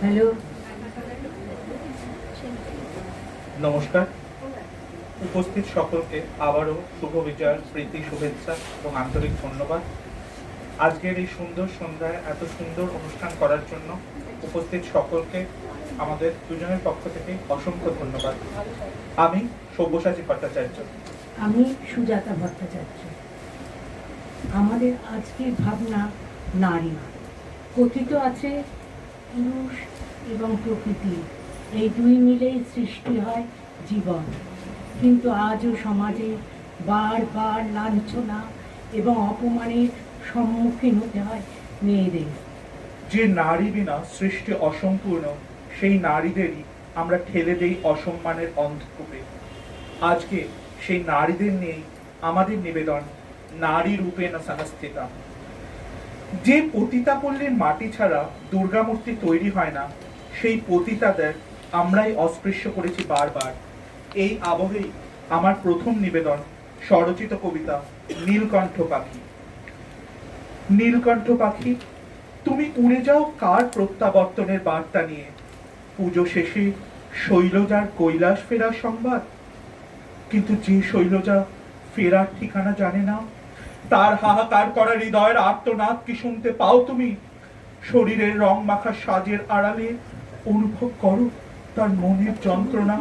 Hello, নমস্কার। উপস্থিত সকলকে আবারও শুভ বিজয়ের প্রীতি, শুভেচ্ছা এবং আন্তরিক ধন্যবাদ। আজকের এই সুন্দর সন্ধ্যায় এত সুন্দর অনুষ্ঠান করার জন্য উপস্থিত সকলকে আমাদের দুজনের পক্ষ থেকে অসংখ্য ধন্যবাদ। আমি সব্যসাচী ভট্টাচার্য। আমি সুজাতা ভট্টাচার্য। আমাদের আজকের ভাবনা নারী। কথিত আছে পুরুষ এবং প্রকৃতি এই দুই মিলেই সৃষ্টি হয় জীবন, কিন্তু আজও সমাজে বারবার লাঞ্ছনা এবং অপমানের সম্মুখীন হতে হয় মেয়েদের। যে নারী বিনা সৃষ্টি অসম্পূর্ণ, সেই নারীদেরই আমরা ঠেলে দেই অসম্মানের অন্ধকূপে। আজকে সেই নারীদের নিয়েই আমাদের নিবেদন, নারী রূপেণ সংস্থিতা। যে পতিতাপল্লীর মাটি ছাড়া দুর্গামূর্তি তৈরি হয় না, সেই পতিতাদের আমরাই অস্পৃশ্য করেছি বারবার। এই আবহেই আমার প্রথম নিবেদন স্বরচিত কবিতা নীলকণ্ঠ পাখি। নীলকণ্ঠ পাখি, তুমি উড়ে যাও কার প্রত্যাবর্তনের বার্তা নিয়ে? পুজো শেষে শৈলজার কৈলাস ফেরার সংবাদ। কিন্তু যে শৈলজা ফেরার ঠিকানা জানে না, তার হাহাকার করা হৃদয়ের আর্তনাদ কি শুনতে পাও তুমি? শরীরের রং মাখা সাজের আড়ালে অনুভব করো তার মনের যন্ত্রণা।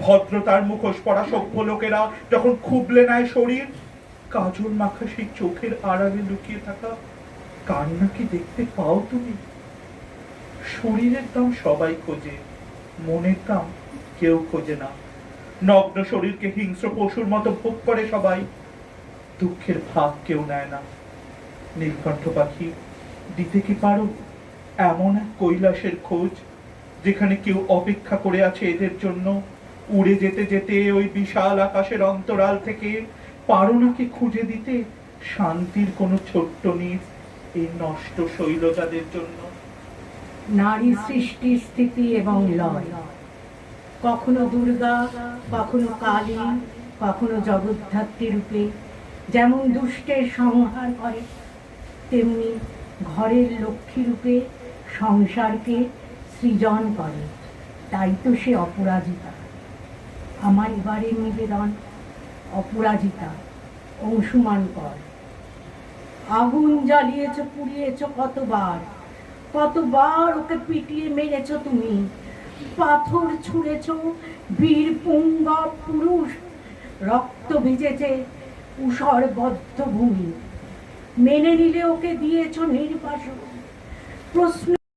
ভদ্রতার মুখোশ পরা সভ্য লোকেরা যখন খুবলে নেয় শরীর, কাজল মাখা সেই চোখের আড়ালে লুকিয়ে থাকা কান্না কি দেখতে পাও তুমি? শরীরের দাম সবাই খোঁজে, মনের দাম কেউ খোঁজে না। নগ্ন শরীরকে হিংস্র পশুর মতো ভোগ করে সবাই, দুঃখের ভাগ কেউ নেয় না। নীলকণ্ঠ পাখি, দিতে কি পারো এমন এক কৈলাসের খোঁজ, যেখানে কেউ অপেক্ষা করে আছে এদের জন্য? উড়ে যেতে যেতে ওই বিশাল আকাশের অন্তরাল থেকে পারো নাকি খুঁজে দিতে শান্তির কোনো ছোট্ট নিজ এই নষ্ট শৈলজাদের জন্য? নারী সৃষ্টি, স্থিতি এবং লয়, কখনো দুর্গা, কখনো কালী, কখনো জগদ্ধাত্রী রূপে। যেমন দুষ্টের সংহার করে, তেমনি ঘরের লক্ষ্মী রূপে সংসারকে সৃজন করে। তাই তো সে অপরাজিতা। আমার এবারের নিবেদন অপরাজিতা, অংশুমান কর। আগুন জ্বালিয়েছ, পুড়িয়েছ কতবার, কতবার ওকে পিটিয়ে মেরেছ তুমি। পাথর ছুঁড়েছ, বীর পুঙ্গব পুরুষ, রক্ত ভিজেছে উষর বদ্ধ ভূমি। মেনে নিলে ওকে দিয়েছ নির্বাসন। প্রশ্ন